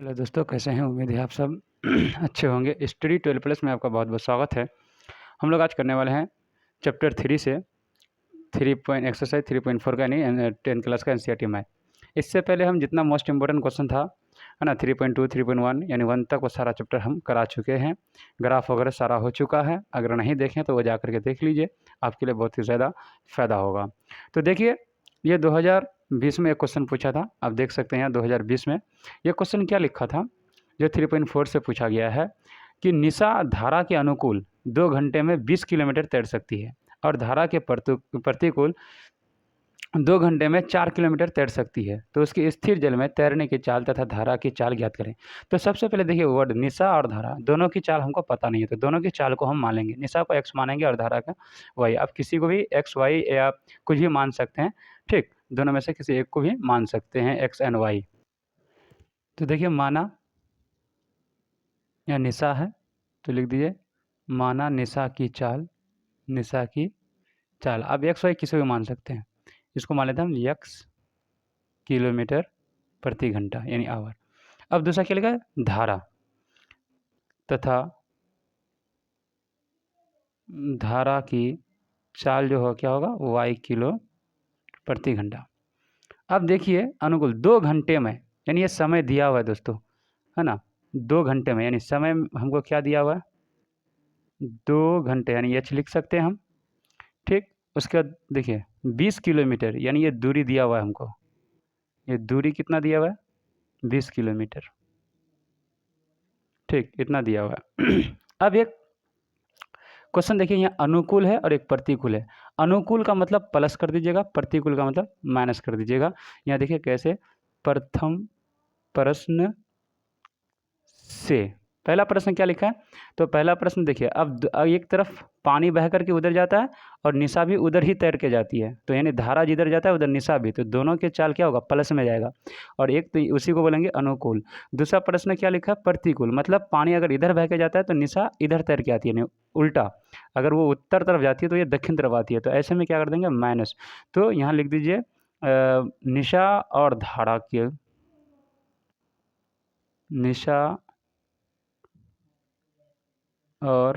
Hello दोस्तों, कैसे हैं? उम्मीद है आप सब अच्छे होंगे। स्टडी 12 प्लस में आपका बहुत बहुत स्वागत है। हम लोग आज करने वाले हैं चैप्टर 3 से 3.4 का यानी 10th क्लास का एनसीईआरटी मैथ। इससे पहले हम जितना मोस्ट इंपॉर्टेंट क्वेश्चन था है ना 3.2 3.1 यानी 1 तक वो सारा चैप्टर हम करा चुके हैं। ग्राफ वगैरह सारा हो चुका है। अगर नहीं देखें तो वो जा करके देख लीजिए, आपके लिए बहुत ही ज़्यादा फ़ायदा होगा। तो देखिए, ये 2020 में एक क्वेश्चन पूछा था। आप देख सकते हैं यहाँ 2020 में ये क्वेश्चन क्या लिखा था, जो 3.4 से पूछा गया है कि निशा धारा के अनुकूल 2 घंटे में 20 किलोमीटर तैर सकती है और धारा के प्रतिकूल 2 घंटे में 4 किलोमीटर तैर सकती है। तो उसकी स्थिर जल में तैरने की चाल तथा धारा की चाल ज्ञात करें। तो सबसे पहले देखिए, वर्ड निशा और धारा दोनों की चाल हमको पता नहीं है, तो दोनों की चाल को हम मान लेंगे। निशा को x मानेंगे और धारा का y। आप किसी को भी x y या कुछ भी मान सकते हैं, ठीक। दोनों में से किसी एक को भी मान सकते हैं, x एंड y। तो देखिए, माना या निशा है तो लिख दीजिए माना निशा की चाल, निशा की चाल। अब एक्स वाई किसी को मान सकते हैं, इसको मान लेते हैं हम x किलोमीटर प्रति घंटा यानी आवर। अब दूसरा क्या लिखा है, धारा तथा धारा की चाल जो हो क्या होगा, y किलो प्रति घंटा। अब देखिए अनुकूल 2 घंटे में, यानी ये समय दिया हुआ है दोस्तों, है ना। 2 घंटे में यानी समय हमको क्या दिया हुआ है, 2 घंटे यानी h लिख सकते हैं हम, ठीक। उसके बाद देखिए 20 किलोमीटर यानी ये दूरी दिया हुआ है हमको। ये दूरी कितना दिया हुआ है, 20 किलोमीटर, ठीक, इतना दिया हुआ है। अब एक क्वेश्चन देखिए, यहाँ अनुकूल है और एक प्रतिकूल है। अनुकूल का मतलब प्लस कर दीजिएगा, प्रतिकूल का मतलब माइनस कर दीजिएगा। यहाँ देखिए कैसे, प्रथम प्रश्न से पहला प्रश्न क्या लिखा है, तो पहला प्रश्न देखिए, अब एक तरफ पानी बह करके उधर जाता है और निशा भी उधर ही तैर के जाती है, तो यानी धारा जिधर जाता है उधर निशा भी, तो दोनों के चाल क्या होगा, प्लस में जाएगा। और एक तो उसी को बोलेंगे अनुकूल। दूसरा प्रश्न क्या लिखा है, प्रतिकूल, मतलब पानी अगर इधर बह के जाता है तो निशा इधर तैर के आती है, यानी उल्टा। अगर वो उत्तर तरफ जाती है तो ये दक्षिण तरफ आती है, तो ऐसे में क्या कर देंगे, माइनस। तो यहाँ लिख दीजिए निशा और धारा के, निशा और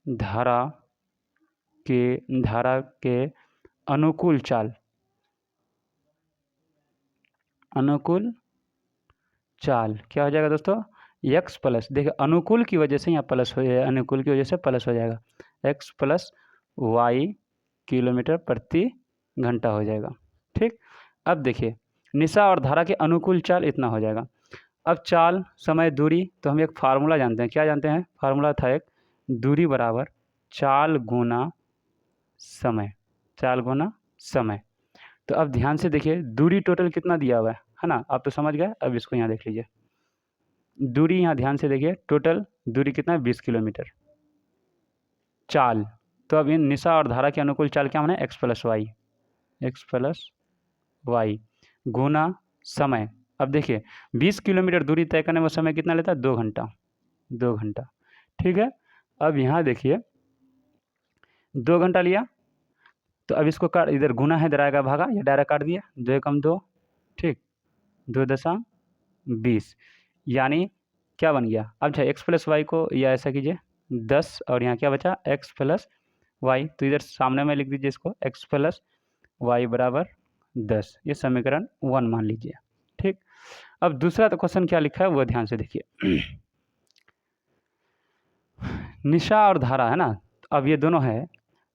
धारा के अनुकूल चाल, अनुकूल चाल क्या हो जाएगा दोस्तों, x प्लस, देखिए अनुकूल की वजह से यहाँ प्लस हो जाएगा, अनुकूल की वजह से प्लस हो जाएगा, x प्लस वाई किलोमीटर प्रति घंटा हो जाएगा, ठीक। अब देखिए निशा और धारा के अनुकूल चाल इतना हो जाएगा। अब चाल समय दूरी, तो हम एक फार्मूला जानते हैं, क्या जानते हैं, फार्मूला था एक, दूरी बराबर चाल गुना समय, चाल गुना समय। तो अब ध्यान से देखिए दूरी टोटल कितना दिया हुआ है ना, आप तो समझ गए। अब इसको यहाँ देख लीजिए, दूरी यहाँ ध्यान से देखिए, टोटल दूरी कितना है, 20 किलोमीटर। चाल, तो अब इन निशा और धारा के अनुकूल चाल क्या माने, x plus y, x plus y गुना समय। अब देखिए 20 किलोमीटर दूरी तय करने में समय कितना लेता है, 2 घंटा, 2 घंटा, ठीक है। अब यहाँ देखिए 2 घंटा लिया, तो अब इसको काट, इधर गुना है, इधर आएगा भागा, ये डायरेक्ट काट दिया, 2 एकम 2, ठीक, 2.20, यानी क्या बन गया। अब चाहे एक्स प्लस वाई को या ऐसा कीजिए 10, और यहाँ क्या बचा, एक्स प्लस वाई, तो इधर सामने में लिख दीजिए इसको, एक्स प्लस वाई बराबर 10, ये समीकरण 1 मान लीजिए, ठीक। अब दूसरा तो क्वेश्चन क्या लिखा है वो ध्यान से देखिए। निशा और धारा है ना, अब ये दोनों है,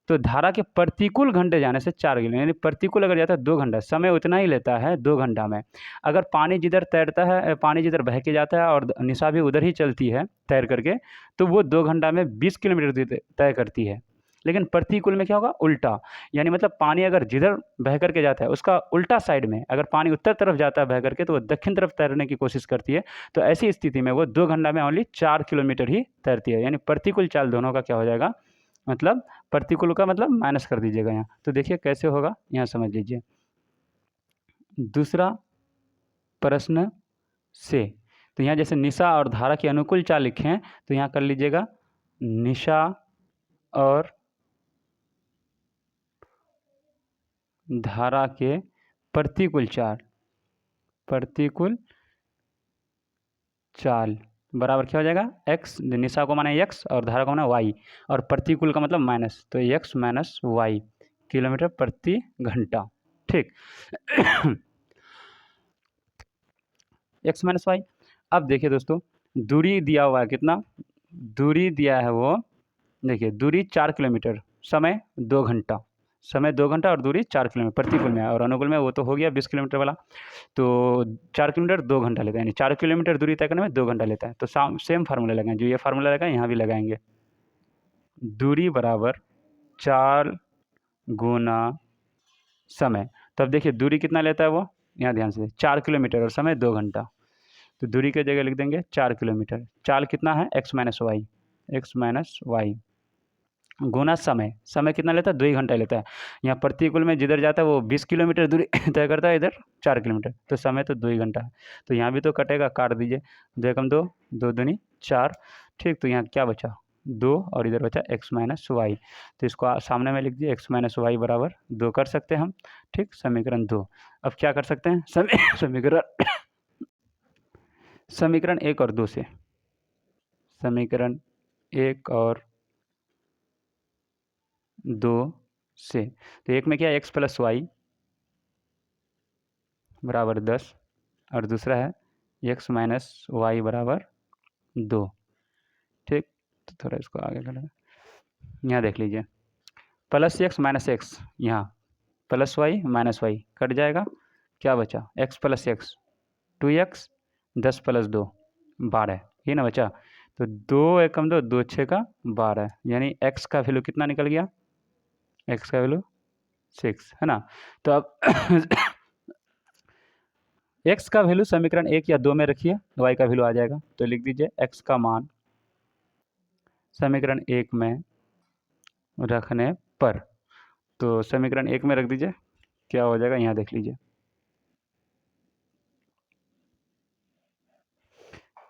तो धारा के प्रतिकूल घंटे जाने से 4 किलो, यानी प्रतिकूल अगर जाता है 2 घंटा, समय उतना ही लेता है 2 घंटा में। अगर पानी जिधर तैरता है, पानी जिधर बह के जाता है और निशा भी उधर ही चलती है तैर करके, तो वो 2 घंटा में 20 किलोमीटर तय करती है। लेकिन प्रतिकूल में क्या होगा, उल्टा, यानी मतलब पानी अगर जिधर बह करके जाता है उसका उल्टा साइड में, अगर पानी उत्तर तरफ जाता है बह करके, तो वो दक्षिण तरफ तैरने की कोशिश करती है। तो ऐसी स्थिति में वो 2 घंटा में ओनली 4 किलोमीटर ही तैरती है, यानी प्रतिकूल चाल दोनों का क्या हो जाएगा, मतलब प्रतिकूल का मतलब माइनस कर दीजिएगा यहाँ। तो देखिए कैसे होगा, यहाँ समझ लीजिए। दूसरा प्रश्न से, तो यहाँ जैसे निशा और धारा के अनुकूल चाल लिखे हैं, तो यहाँ कर लीजिएगा निशा और धारा के प्रतिकूल चाल, प्रतिकूल चाल बराबर क्या हो जाएगा, x, निशा को माने x और धारा को माने y, और प्रतिकूल का मतलब माइनस, तो x माइनस वाई किलोमीटर प्रति घंटा। ठीक x माइनस वाई। अब देखिए दोस्तों, दूरी दिया हुआ है कितना, दूरी दिया है वो, देखिए दूरी 4 किलोमीटर, समय 2 घंटा, समय 2 घंटा और दूरी 4 किलोमीटर, प्रतिकूल में है, और अनुकूल में वो तो हो गया 20 किलोमीटर वाला। तो 4 किलोमीटर 2 घंटा लेता है, यानी 4 किलोमीटर दूरी तय करने में 2 घंटा लेता है। तो सेम फार्मूला लगाएं, जो ये फार्मूला लगाएं यहाँ भी लगाएंगे, दूरी बराबर 4 गुना समय। तो अब देखिए दूरी कितना लेता है वो, यहाँ ध्यान से, 4 किलोमीटर और समय 2 घंटा, तो दूरी की जगह लिख देंगे 4 किलोमीटर। चाल कितना है, x माइनस वाई गुना समय, समय कितना लेता है, 2 ही घंटा लेता है। यहाँ प्रतिकूल में जिधर जाता है वो 20 किलोमीटर दूरी तय करता है, इधर 4 किलोमीटर, तो समय तो 2 ही घंटा है। तो यहाँ भी तो कटेगा, काट दीजिए, 2 एकम 2, 2 दूनी 4। ठीक, तो यहाँ क्या बचा, 2, और इधर बचा x माइनस वाई, तो इसको सामने में लिख दिए, x माइनस वाई बराबर 2 कर सकते हैं हम। ठीक, समीकरण 2। अब क्या कर सकते हैं, समीकरण 1 और 2 से, समीकरण 1 और 2 से, तो एक में क्या है, x प्लस वाई बराबर 10, और दूसरा है x माइनस वाई बराबर 2। ठीक, तो थोड़ा इसको आगे करें, यहाँ देख लीजिए, प्लस एक्स माइनस एक्स, यहाँ plus y minus y cut जाएगा, क्या बचा, x plus x 2x, 10 plus 2 12, ये ना बचा। तो 2 एकम 2, 2 6 का 12, यानी x का वैल्यू कितना निकल गया, x का वैल्यू 6 है ना। तो अब x का वैल्यू समीकरण 1 या 2 में रखिए, y का वैल्यू आ जाएगा, तो लिख दीजिए x का मान समीकरण 1 में रखने पर, तो समीकरण 1 में रख दीजिए, क्या हो जाएगा, यहाँ देख लीजिए,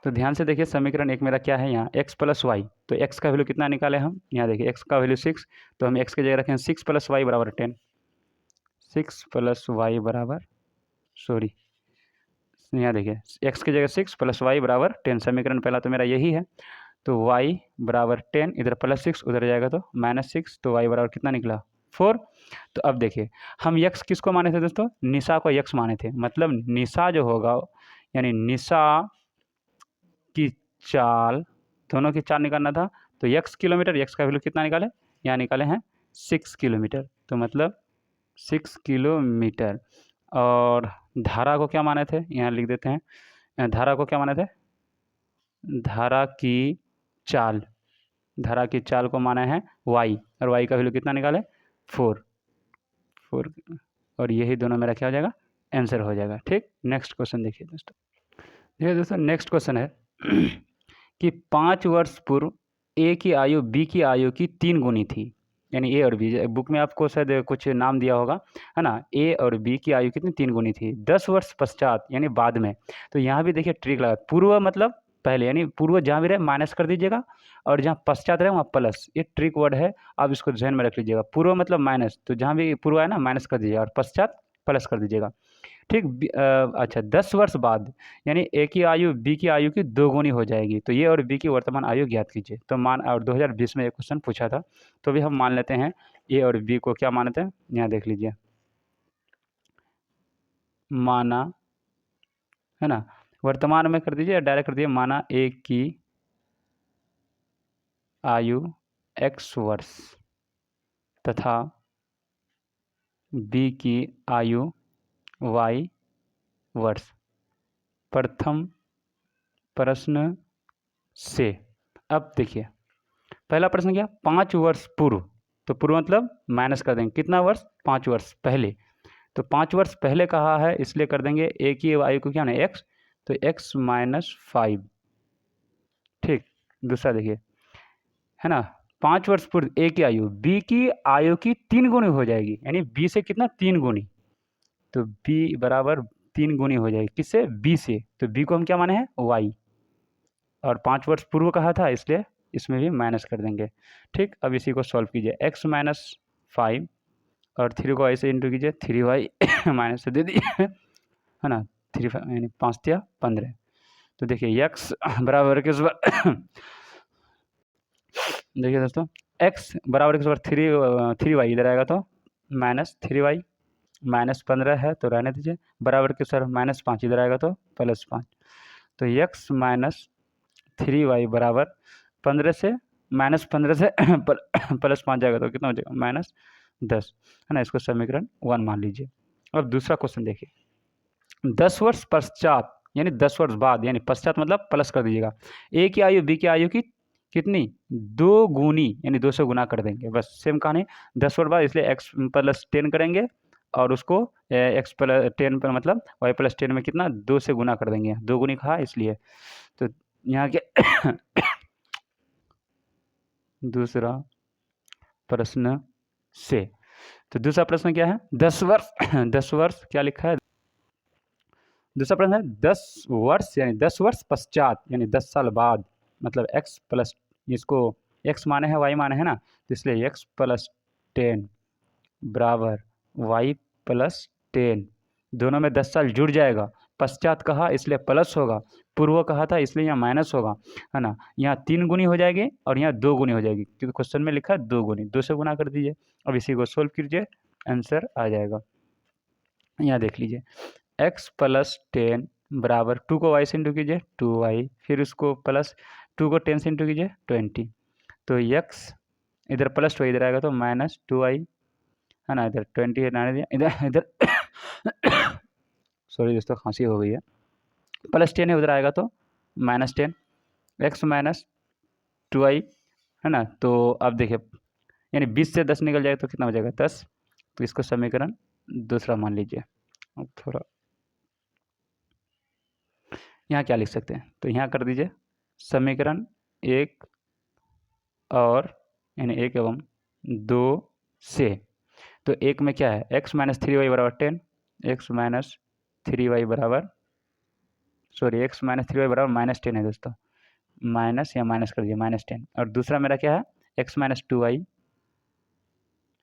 तो ध्यान से देखिए, समीकरण 1 मेरा क्या है, यहाँ x प्लस वाई, तो x का वैल्यू कितना निकाले हम, यहाँ देखिए x का वैल्यू 6, तो हम x की जगह रखें 6 प्लस वाई बराबर 10, 6 प्लस वाई बराबर, सॉरी यहाँ देखिए x की जगह 6 प्लस वाई बराबर 10, समीकरण पहला तो मेरा यही है। तो y बराबर 10, इधर प्लस 6 उधर जाएगा तो माइनस 6, तो y बराबर कितना निकला, 4। तो अब देखिए, हम x किसको माने थे दोस्तों, निशा को x माने थे, मतलब निशा जो होगा, यानी निशा की चाल, दोनों की चाल निकालना था, तो x किलोमीटर, x का वैल्यू कितना निकाले, यहाँ निकाले हैं 6 किलोमीटर, तो मतलब 6 किलोमीटर। और धारा को क्या माने थे, यहाँ लिख देते हैं, धारा को क्या माने थे, धारा की चाल, धारा की चाल को माना है y, और y का वैल्यू कितना निकाले, 4, और यही दोनों मेरा क्या हो जाएगा, आंसर हो जाएगा। ठीक, नेक्स्ट क्वेश्चन देखिए दोस्तों, नेक्स्ट क्वेश्चन है कि 5 वर्ष पूर्व ए की आयु बी की आयु की 3 गुनी थी, यानी ए और बी, बुक में आपको शायद कुछ नाम दिया होगा, है ना, ए और बी की आयु कितनी 3 गुनी थी 10 वर्ष पश्चात, यानी बाद में। तो यहाँ भी देखिए ट्रिक लगा, पूर्व मतलब पहले, यानी पूर्व जहाँ भी रहे माइनस कर दीजिएगा, और जहाँ पश्चात रहे वहाँ प्लस, ये ट्रिक वर्ड है, आप इसको ध्यान में रख लीजिएगा। पूर्व मतलब माइनस, तो जहाँ भी पूर्व है ना माइनस कर दीजिएगा, और पश्चात प्लस कर दीजिएगा। ठीक, अच्छा 10 वर्ष बाद, यानी ए की आयु बी की आयु की 2 गुनी हो जाएगी, तो ये और बी की वर्तमान आयु ज्ञात कीजिए। तो मान, और 2020 में एक क्वेश्चन पूछा था, तो भी हम मान लेते हैं ए और बी को क्या मानते हैं, यहाँ देख लीजिए, माना, है ना, वर्तमान में कर दीजिए, डायरेक्ट कर दीजिए, माना ए की आयु x वर्ष तथा बी की आयु y वर्ष। प्रथम प्रश्न से, अब देखिए पहला प्रश्न क्या, 5 वर्ष पूर्व, तो पूर्व मतलब माइनस कर देंगे, कितना वर्ष, 5 वर्ष पहले, तो 5 वर्ष पहले कहा है इसलिए कर देंगे ए की आयु को क्या ना x, तो x माइनस 5। ठीक, दूसरा देखिए, है ना, 5 वर्ष पूर्व ए की आयु बी की आयु की 3 गुनी हो जाएगी, यानी बी से कितना 3 गुनी, तो बी बराबर 3 गुनी हो जाएगी, किससे, बी से, तो बी को हम क्या माने हैं y, और 5 वर्ष पूर्व कहा था इसलिए इसमें भी माइनस कर देंगे। ठीक, अब इसी को सॉल्व कीजिए, x माइनस 5 और 3 को ऐसे इंटू कीजिए, 3y माइनस से दे दीजिए, है ना, 3 यानी 5 या 15, तो देखिए x बराबर किस बार देखिए दोस्तों x बराबर किस बार 3y इधर आएगा तो -3y, -15 है तो रहने दीजिए, बराबर किस बार -5 इधर आएगा तो +5। तो x -3y बराबर 15 से -15 से +5 जाएगा तो कितना हो जाएगा -10, है ना। इसको समीकरण 1 मान लीजिए। अब दूसरा क्वेश्चन देखिए, 10 वर्ष पश्चात यानी 10 वर्ष बाद, यानी पश्चात मतलब प्लस कर दीजिएगा, ए की आयु बी की आयु की कितनी 2 गुनी यानी 2 से गुना कर देंगे, बस सेम कहानी। 10 वर्ष बाद इसलिए x + 10 करेंगे और उसको x + 10 पर मतलब y + 10 में कितना 2 से गुना कर देंगे, 2 गुनी कहा इसलिए। तो यहाँ के दूसरा प्रश्न से, तो दूसरा प्रश्न क्या है 10 वर्ष 10 वर्ष क्या लिखा है, दूसरा प्रश्न है 10 वर्ष यानी 10 वर्ष पश्चात यानी 10 साल बाद, मतलब x प्लस, इसको x माने है y माने है ना, तो इसलिए x + 10 बराबर y + 10, दोनों में 10 साल जुड़ जाएगा। पश्चात कहा इसलिए प्लस होगा, पूर्व कहा था इसलिए यहाँ माइनस होगा, है ना। यहाँ 3 गुनी हो जाएगी और यहाँ 2 गुनी हो जाएगी, क्योंकि क्वेश्चन में लिखा है 2 गुनी, 2 से गुना कर दीजिए। अब इसी को सोल्व कीजिए, आंसर आ जाएगा। यहाँ देख लीजिए x + 10 बराबर 2 को y से इंटू कीजिए 2y, फिर उसको प्लस 2 को 10 से इंटू कीजिए 20, तो x इधर +2 इधर आएगा तो -2y, है ना। इधर 20 है, इधर इधर सॉरी दोस्तों खांसी हो गई है, +10 है उधर आएगा तो -10, x - 2y, है ना। तो अब देखिए यानी 20 से 10 निकल जाएगा तो कितना हो जाएगा 10, तो इसको समीकरण दूसरा मान लीजिए। अब थोड़ा यहाँ क्या लिख सकते हैं, तो यहाँ कर दीजिए समीकरण 1 और यानी 1 एवं 2 से, तो 1 में क्या है x - 3y बराबर 10, x - 3y बराबर सॉरी x - 3y बराबर -10 है दोस्तों, माइनस या माइनस कर दिया -10, और दूसरा मेरा क्या है x - 2y,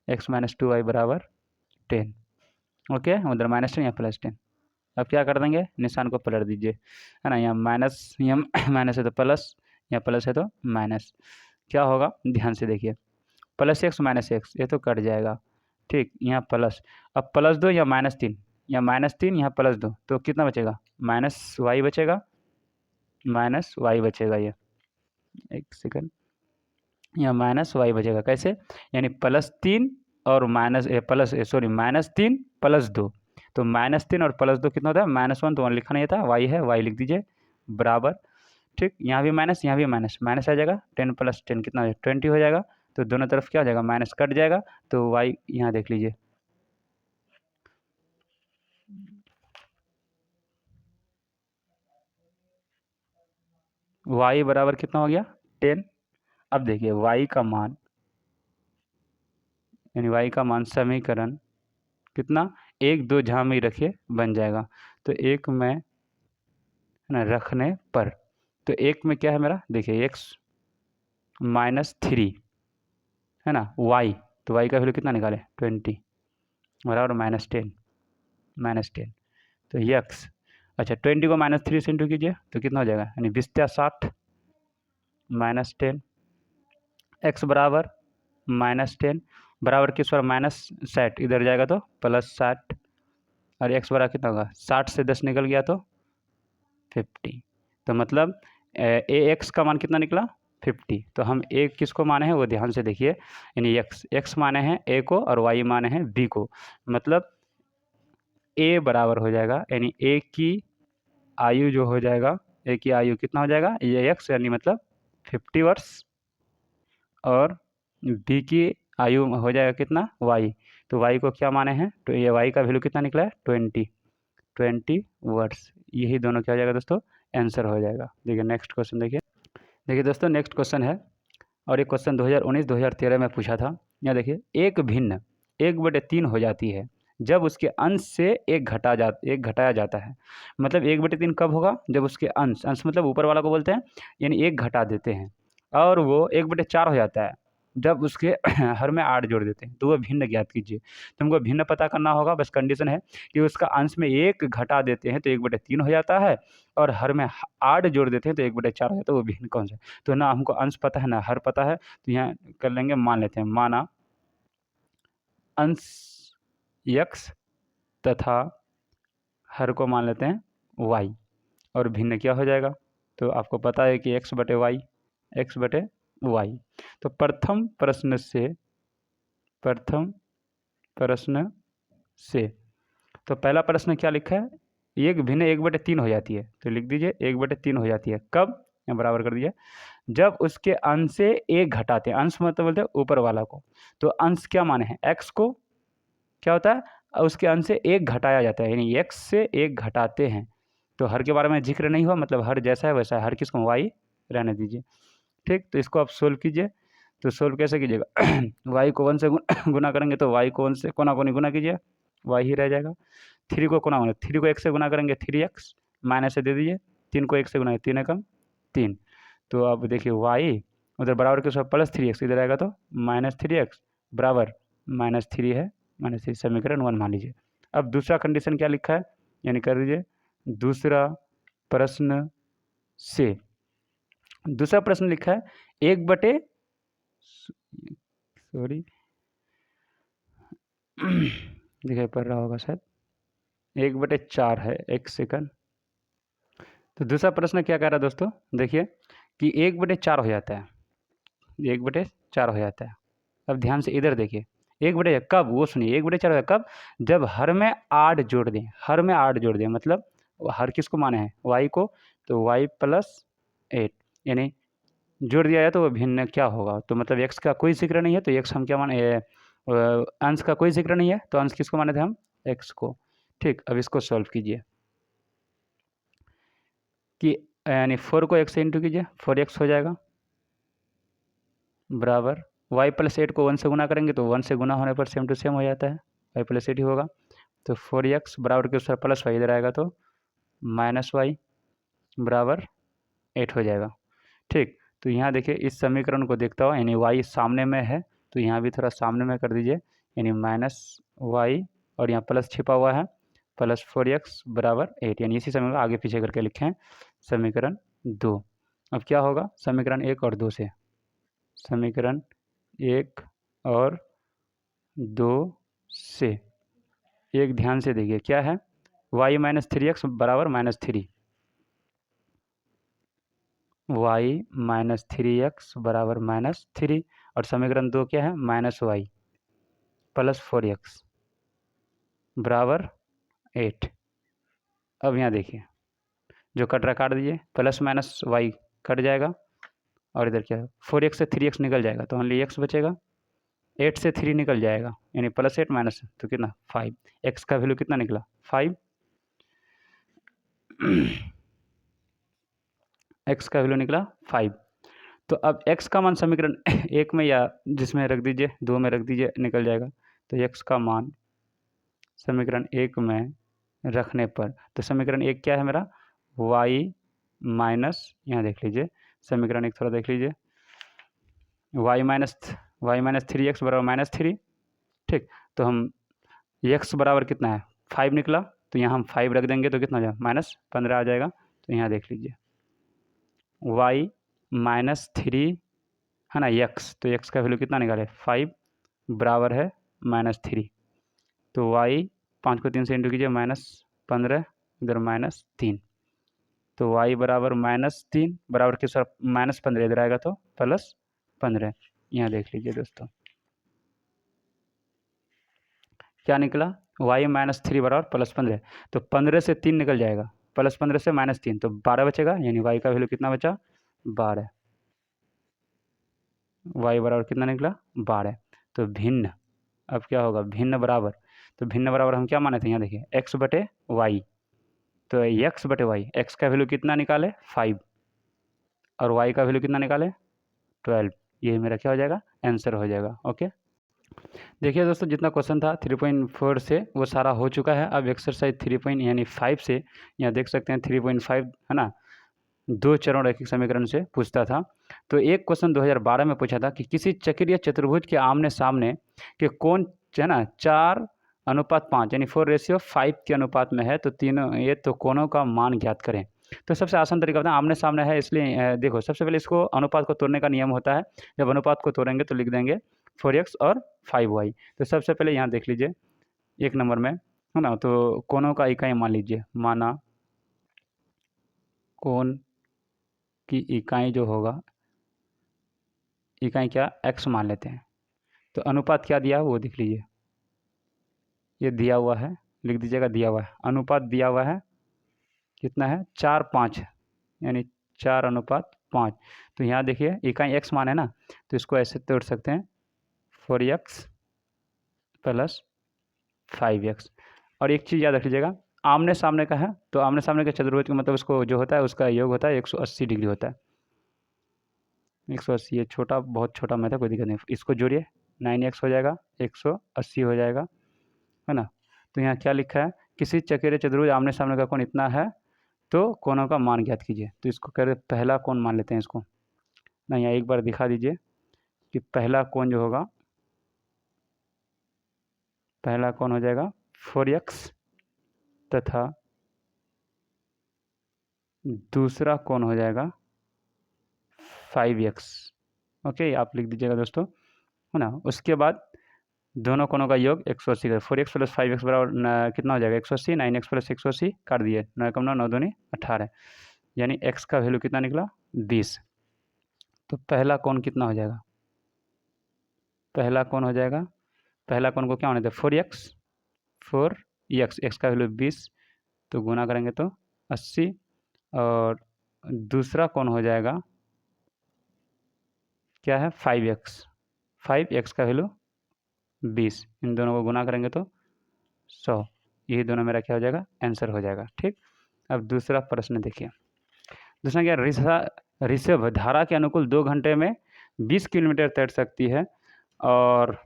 x - 2y बराबर 10, ओके, उधर -10 या +10। अब क्या कर देंगे निशान को पलट दीजिए, है ना, यहाँ माइनस, यहाँ माइनस है तो प्लस, यहाँ प्लस है तो माइनस, क्या होगा ध्यान से देखिए, +x -x ये तो कट जाएगा, ठीक, यहाँ प्लस, अब +2 या -3, या -3 यहाँ +2, तो कितना बचेगा -y बचेगा, -y बचेगा, ये एक सेकंड, यहाँ -y बचेगा कैसे, यानी +3 और -3 + 2, तो -3 और +2 कितना होता है -1, तो 1 लिखा नहीं था, y है y लिख दीजिए बराबर, ठीक, यहाँ भी माइनस यहाँ भी माइनस, माइनस आ जाएगा, 10 + 10 कितना हो जाएगा 20 हो जाएगा, तो दोनों तरफ क्या हो जाएगा माइनस कट जाएगा, तो y यहाँ देख लीजिए y बराबर कितना हो गया 10। अब देखिए y का मान, यानी y का मान समीकरण कितना 1 2 जहाँ में ही रखिए बन जाएगा, तो 1 में, है ना, रखने पर, तो 1 में क्या है मेरा देखिए x - 3, है ना, y, तो y का वैल्यू कितना निकाले 20 बराबर -10, तो x, अच्छा 20 को -3 से इंटू कीजिए तो कितना हो जाएगा, यानी 20 × 60 -10, x बराबर -10 बराबर किस पर -60 इधर जाएगा तो +60, और x बराबर कितना होगा 60 से 10 निकल गया तो 50, तो मतलब x का मान कितना निकला 50, तो हम a किसको माने हैं वो ध्यान से देखिए, यानी x माने हैं a को और y माने हैं b को, मतलब a बराबर हो जाएगा, यानी a की आयु जो हो जाएगा, a की आयु कितना हो जाएगा ये x, यानी मतलब 50 वर्ष, और b की आयु हो जाएगा कितना y, तो y को क्या माने हैं, तो ये y का वैल्यू कितना निकला है 20 वर्ष, यही दोनों क्या हो जाएगा दोस्तों आंसर हो जाएगा। देखिए नेक्स्ट क्वेश्चन देखिए दोस्तों नेक्स्ट क्वेश्चन है, और ये क्वेश्चन 2019-2013 में पूछा था। यहाँ देखिए एक भिन्न 1/3 हो जाती है जब उसके अंश से एक घटाया जाता है, मतलब 1/3 कब होगा जब उसके अंश मतलब ऊपर वाला को बोलते हैं, यानी एक घटा देते हैं, और वो 1/4 हो जाता है जब उसके हर में 8 जोड़ देते हैं तो वह भिन्न ज्ञात कीजिए। तो हमको भिन्न पता करना होगा, बस कंडीशन है कि उसका अंश में 1 घटा देते हैं तो 1/3 हो जाता है, और हर में 8 जोड़ देते हैं तो 1/4 हो जाता है। वो भिन्न कौन सा है? तो ना हमको अंश पता है ना हर पता है, तो यहाँ कर लेंगे, मान लेते हैं, माना अंश x तथा हर को मान लेते हैं y, और भिन्न क्या हो जाएगा? तो आपको पता है कि x/y, x/y। तो प्रथम प्रश्न से तो पहला प्रश्न क्या लिखा है? एक भिन्न 1/3 हो जाती है, तो लिख दीजिए 1/3 हो जाती है। कब? यहाँ बराबर कर दीजिए, जब उसके अंश से 1 घटाते हैं। अंश मतलब बोलते हैं ऊपर वाला को, तो अंश क्या माने हैं? x को क्या होता है? उसके अंश से 1 घटाया जाता है, यानी x से 1 घटाते हैं। तो हर के बारे में जिक्र नहीं हुआ, मतलब हर जैसा है वैसा है, हर किसको y रहने दीजिए। ठीक, तो इसको आप सोल्व कीजिए। तो सोल्व कैसे कीजिएगा? y को 1 से गुना करेंगे तो y को 1 से कोना कोनी गुना कीजिए, y ही रह जाएगा। 3 को कोना गुना, 3 को 1 से गुना करेंगे 3x, माइनस से दे दीजिए, 3 को 1 से गुना, 3 एकम 3। तो अब देखिए y उधर बराबर के साथ प्लस 3x, इधर आएगा तो -3x बराबर -3 है, -3 समीकरण 1 मान लीजिए। अब दूसरा कंडीशन क्या लिखा है, यानी कर दीजिए दूसरा प्रश्न से। दूसरा प्रश्न लिखा है 1/, सॉरी दिखाई पड़ रहा होगा शायद, 1/4 है, 1 सेकंड। तो दूसरा प्रश्न क्या कह रहा है दोस्तों? देखिए कि 1/4 हो जाता है, 1/4 हो जाता है। अब ध्यान से इधर देखिए, 1/, कब? वो सुनिए, 1/4 होता है कब? जब हर में 8 जोड़ दें, हर में 8 जोड़ दें, मतलब हर किसको माने हैं? y को, तो y + 8, यानी जोड़ दिया जाए तो वो भिन्न क्या होगा? तो मतलब x का कोई जिक्र नहीं है, तो x हम क्या माने? अंश का कोई जिक्र नहीं है, तो अंश किसको माने थे हम? x को। ठीक, अब इसको सॉल्व कीजिए कि यानी 4 को 1 से इंटू कीजिए, 4x हो जाएगा बराबर y + 8 को 1 से गुना करेंगे तो 1 से गुना होने पर सेम टू सेम हो जाता है, y + 8 ही होगा। तो 4x बराबर के उस प्लस y इधर आएगा तो -y बराबर 8 हो जाएगा। ठीक, तो यहाँ देखिए इस समीकरण को देखता हुआ, यानी y सामने में है तो यहाँ भी थोड़ा सामने में कर दीजिए, यानी -y और यहाँ प्लस छिपा हुआ है, प्लस 4x बराबर 8, यानी इसी समीकरण आगे पीछे करके लिखे हैं, समीकरण 2। अब क्या होगा? समीकरण 1 और 2 से, समीकरण 1 और 2 से एक ध्यान से देखिए क्या है? y - 3x बराबर -3, y - 3x बराबर -3, और समीकरण 2 क्या है? -y + 4x बराबर 8। अब यहाँ देखिए, जो कट रहा काट दीजिए, प्लस माइनस y कट जाएगा, और इधर क्या है? 4x से 3x निकल जाएगा तो ओनली x बचेगा, 8 से 3 निकल जाएगा, यानी +8 माइनस तो कितना? 5। x का वैल्यू कितना निकला? 5। x का वैल्यू निकला 5। तो अब x का मान समीकरण 1 में या जिसमें रख दीजिए, 2 में रख दीजिए, निकल जाएगा। तो x का मान समीकरण 1 में रखने पर, तो समीकरण 1 क्या है मेरा? y माइनस, यहाँ देख लीजिए समीकरण 1 थोड़ा देख लीजिए, y - 3x बराबर -3। ठीक, तो हम x बराबर कितना है? 5 निकला, तो यहाँ हम 5 रख देंगे तो कितना हो जाएगा? -15 आ जाएगा। तो यहाँ देख लीजिए y -3 है ना, x, तो x का वैल्यू कितना निकाले? 5 बराबर है -3, तो y 5 को 3 से इंटू कीजिए, -15 इधर -3, तो y बराबर -3 बराबर किस तरफ? -15 इधर आएगा तो +15। यहाँ देख लीजिए दोस्तों क्या निकला? y -3 बराबर +15, तो 15 से 3 निकल जाएगा, +15 से -3 तो 12 बचेगा, यानी y का वैल्यू कितना बचा? 12। y बराबर कितना निकला? 12। तो भिन्न, अब क्या होगा? भिन्न बराबर, तो भिन्न बराबर हम क्या माने थे? यहाँ देखिए x/y, तो x/y, x का वैल्यू कितना निकाले? 5, और y का वैल्यू कितना निकाले? 12। ये मेरा क्या हो जाएगा? आंसर हो जाएगा। ओके, देखिए दोस्तों जितना क्वेश्चन था 3.4 से वो सारा हो चुका है। अब एक्सरसाइज 3 यानी 5 से यहाँ देख सकते हैं 3.5 है ना, दो चरण रैखिक समीकरण से पूछता था। तो एक क्वेश्चन 2012 में पूछा था कि किसी चक्रीय चतुर्भुज के आमने सामने के कोण है ना 4:5 यानी 4:5 के अनुपात में है, तो तीनों ये तो कोणों का मान ज्ञात करें। तो सबसे आसान तरीका होता है, आमने सामने है इसलिए देखो सबसे पहले इसको अनुपात को तोड़ने का नियम होता है। जब अनुपात को तोड़ेंगे तो लिख देंगे 4x और 5y। तो सबसे पहले यहाँ देख लीजिए 1 नंबर में है ना, तो कोणों का इकाई मान लीजिए, माना कोण की इकाई जो होगा, इकाई क्या x मान लेते हैं। तो अनुपात क्या दिया वो देख लीजिए, ये दिया हुआ है, लिख दीजिएगा दिया हुआ है, अनुपात दिया हुआ है कितना है 4:5 यानी 4:5। तो यहाँ देखिए इकाई x मान है ना, तो इसको ऐसे तोड़ सकते हैं 4x प्लस 5x। और एक चीज़ याद रख लीजिएगा, आमने सामने का है तो आमने सामने के चतुर्भुज का मतलब उसको जो होता है उसका योग होता है 180 डिग्री होता है। 180 ये छोटा बहुत छोटा मैथ है, कोई दिक्कत नहीं, इसको जोड़िए 9x हो जाएगा 180 हो जाएगा है ना। तो यहाँ क्या लिखा है, किसी चकेरे चतुर्भुज आमने सामने का कोण इतना है तो कोणों का मान ज्ञात कीजिए। तो इसको कह रहे पहला कोण मान लेते हैं इसको ना, यहाँ एक बार दिखा दीजिए कि पहला कोण जो होगा, पहला कोण हो जाएगा 4x तथा दूसरा कोण हो जाएगा 5x। ओके आप लिख दीजिएगा दोस्तों है ना। उसके बाद दोनों कोणों का योग 180 का 4x प्लस 5x बराबर कितना हो जाएगा 180, 9x प्लस 180 काट दिए, 9 कम 9 9 दूनी 18 यानी x का वैल्यू कितना निकला 20। तो पहला कोण कितना हो जाएगा, पहला कोण हो जाएगा, पहला कोण को क्या होने थे 4x, x का वैल्यू 20 तो गुना करेंगे तो 80। और दूसरा कोण हो जाएगा क्या है 5x का वैल्यू 20, इन दोनों को गुना करेंगे तो 100। यही दोनों मेरा क्या हो जाएगा आंसर हो जाएगा। ठीक, अब दूसरा प्रश्न देखिए, दूसरा क्या, ऋषभ धारा के अनुकूल 2 घंटे में 20 किलोमीटर तैर सकती है और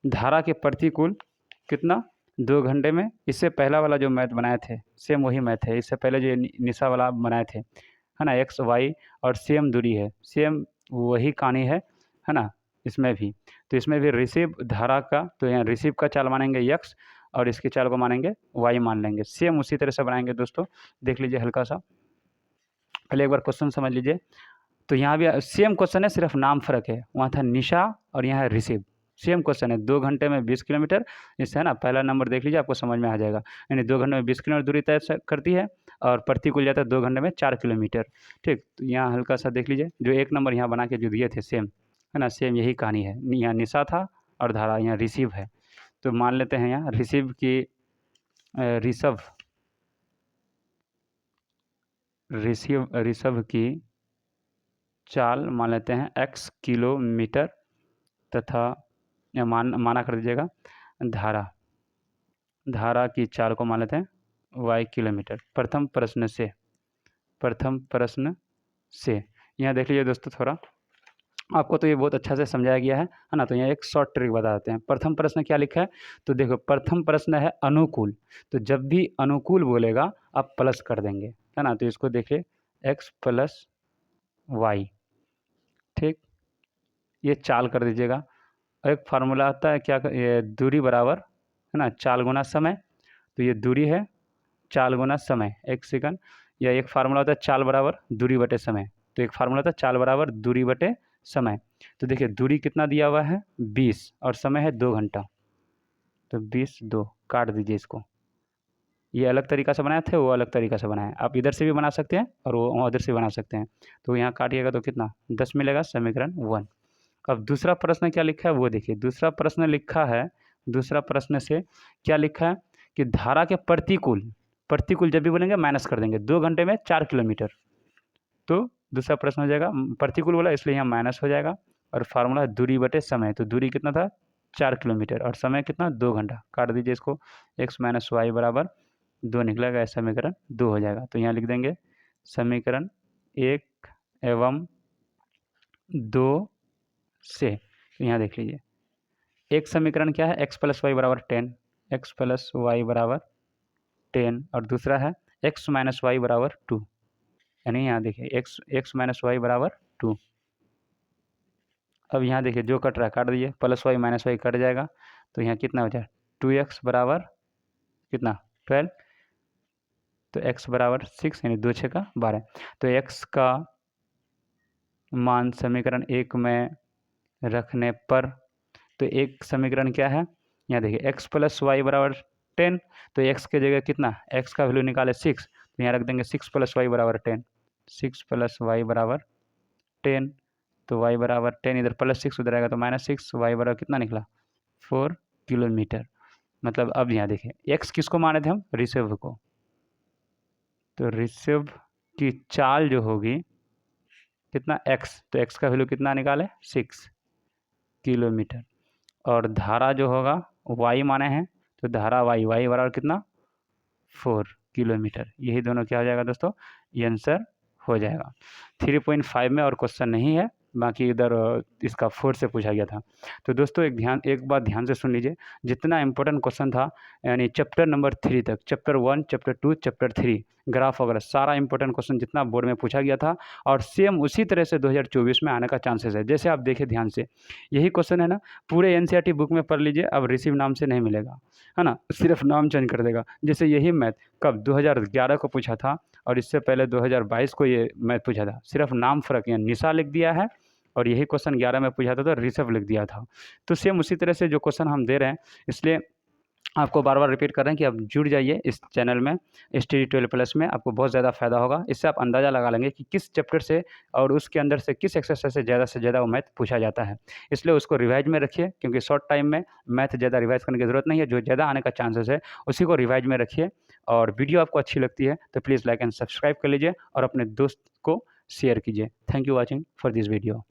धारा के प्रतिकूल कितना 2 घंटे में। इससे पहला वाला जो मैथ बनाए थे सेम वही मैथ है, इससे पहले जो निशा वाला बनाए थे है ना, x y और सेम दूरी है, सेम वही कहानी है ना इसमें भी। तो इसमें भी ऋषभ धारा का, तो यहाँ ऋषभ का चाल मानेंगे x और इसकी चाल को मानेंगे y मान लेंगे, सेम उसी तरह से बनाएंगे दोस्तों। देख लीजिए हल्का सा, पहले एक बार क्वेश्चन समझ लीजिए। तो यहाँ भी सेम क्वेश्चन है, सिर्फ नाम फ़र्क है, वहाँ था निशा और यहाँ है ऋषभ। सेम क्वेश्चन है, 2 घंटे में 20 किलोमीटर, इससे है ना पहला नंबर देख लीजिए आपको समझ में आ जाएगा। यानी 2 घंटे में 20 किलोमीटर दूरी तय करती है और प्रतिकूल जाता है 2 घंटे में 4 किलोमीटर। ठीक, तो यहाँ हल्का सा देख लीजिए, जो एक नंबर यहाँ बना के जो दिए थे सेम है ना, सेम यही कहानी है। यहाँ निशा था और धारा यहाँ ऋषभ है। तो मान लेते हैं यहाँ ऋषभ की ऋषभ की चाल मान लेते हैं x किलोमीटर तथा माना कर दीजिएगा धारा की चाल को मान लेते हैं y किलोमीटर। प्रथम प्रश्न से यहाँ देख लीजिए दोस्तों, थोड़ा आपको तो ये बहुत अच्छा से समझाया गया है ना। तो यहाँ एक शॉर्ट ट्रिक बता देते हैं। प्रथम प्रश्न क्या लिखा है, तो देखो प्रथम प्रश्न है अनुकूल, तो जब भी अनुकूल बोलेगा आप प्लस कर देंगे है ना। तो इसको देखिए x प्लस वाई, ठीक, ये चाल कर दीजिएगा। एक फार्मूला आता है क्या, ये दूरी बराबर है ना चाल गुना समय, तो ये दूरी है चाल गुना समय 1 सेकंड, या एक फार्मूला होता है चाल बराबर दूरी बटे समय, तो एक फार्मूला होता है चाल बराबर दूरी बटे समय। तो देखिए दूरी कितना दिया हुआ है 20 और समय है 2 घंटा, तो 20 2 काट दीजिए इसको। ये अलग तरीका से बनाए थे, वो अलग तरीका से बनाए, आप इधर से भी बना सकते हैं और वो उधर से भी बना सकते हैं। तो यहाँ काटिएगा तो कितना 10 मिलेगा, समीकरण 1। अब दूसरा प्रश्न क्या लिखा है वो देखिए, दूसरा प्रश्न लिखा है, दूसरा प्रश्न से क्या लिखा है कि धारा के प्रतिकूल जब भी बोलेंगे माइनस कर देंगे, 2 घंटे में 4 किलोमीटर। तो दूसरा प्रश्न हो जाएगा प्रतिकूल बोला इसलिए यहाँ माइनस हो जाएगा, और फार्मूला है दूरी बटे समय, तो दूरी कितना था 4 किलोमीटर और समय कितना 2 घंटा, काट दीजिए इसको, x माइनस वाई बराबर 2 निकलेगा, समीकरण 2 हो जाएगा। तो यहाँ लिख देंगे समीकरण 1 एवं 2 से। तो यहाँ देख लीजिए एक समीकरण क्या है x प्लस वाई बराबर 10, x प्लस वाई बराबर 10, और दूसरा है x माइनस वाई बराबर 2, यानी यहाँ देखिए एक्स माइनस वाई बराबर 2। अब यहाँ देखिए जो कट रहा है काट दीजिए, plus y minus y cut जाएगा, तो यहाँ कितना हो जाए 2x बराबर कितना 12, तो x बराबर 6 यानी 2 6 का 12। तो x का मान समीकरण 1 में रखने पर, तो एक समीकरण क्या है, यहाँ देखिए x प्लस वाई बराबर 10, तो x के जगह कितना, x का वैल्यू निकाले 6, तो यहाँ रख देंगे 6 प्लस वाई बराबर 10, 6 प्लस वाई बराबर 10, तो y बराबर 10, इधर प्लस 6 उधर आएगा तो -6, y बराबर कितना निकला 4 किलोमीटर। मतलब अब यहाँ देखिए x किसको माने थे हम, रिसीव को, तो रिसीव की चाल जो होगी कितना x, तो x का वैल्यू कितना निकाले 6 किलोमीटर, और धारा जो होगा y माने हैं, तो धारा y बराबर कितना 4 किलोमीटर। यही दोनों क्या हो जाएगा दोस्तों, ये आंसर हो जाएगा। 3.5 में और क्वेश्चन नहीं है, बाकी इधर इसका 4 से पूछा गया था। तो दोस्तों एक बात ध्यान से सुन लीजिए, जितना इंपॉर्टेंट क्वेश्चन था यानी चैप्टर नंबर 3 तक, चैप्टर 1, चैप्टर 2, चैप्टर 3, ग्राफ वगैरह सारा इंपॉर्टेंट क्वेश्चन जितना बोर्ड में पूछा गया था, और सेम उसी तरह से 2024 में आने का चांसेस है। जैसे आप देखें ध्यान से, यही क्वेश्चन है ना, पूरे एनसीईआरटी बुक में पढ़ लीजिए, अब रिसीव नाम से नहीं मिलेगा, है ना, सिर्फ नाम चेंज कर देगा। जैसे यही मैथ कब 2011 को पूछा था, और इससे पहले 2022 को ये मैथ पूछा था, सिर्फ नाम फ़र्क, यहाँ निशा लिख दिया है, और यही क्वेश्चन 11 में पूछा था तो ऋषभ लिख दिया था। तो सेम उसी तरह से जो क्वेश्चन हम दे रहे हैं, इसलिए आपको बार बार रिपीट कर रहे हैं कि आप जुड़ जाइए इस चैनल में, STD 12+ में, आपको बहुत ज़्यादा फायदा होगा। इससे आप अंदाज़ा लगा लेंगे कि किस चैप्टर से और उसके अंदर से किस एक्सरसाइज से ज़्यादा वो मैथ पूछा जाता है। इसलिए उसको रिवाइज में रखिए, क्योंकि शॉर्ट टाइम में मैथ ज़्यादा रिवाइज करने की ज़रूरत नहीं है, जो ज़्यादा आने का चांसेस है उसी को रिवाइज में रखिए। और वीडियो आपको अच्छी लगती है तो प्लीज़ लाइक एंड सब्सक्राइब कर लीजिए, और अपने दोस्त को शेयर कीजिए। Thank you watching for this video.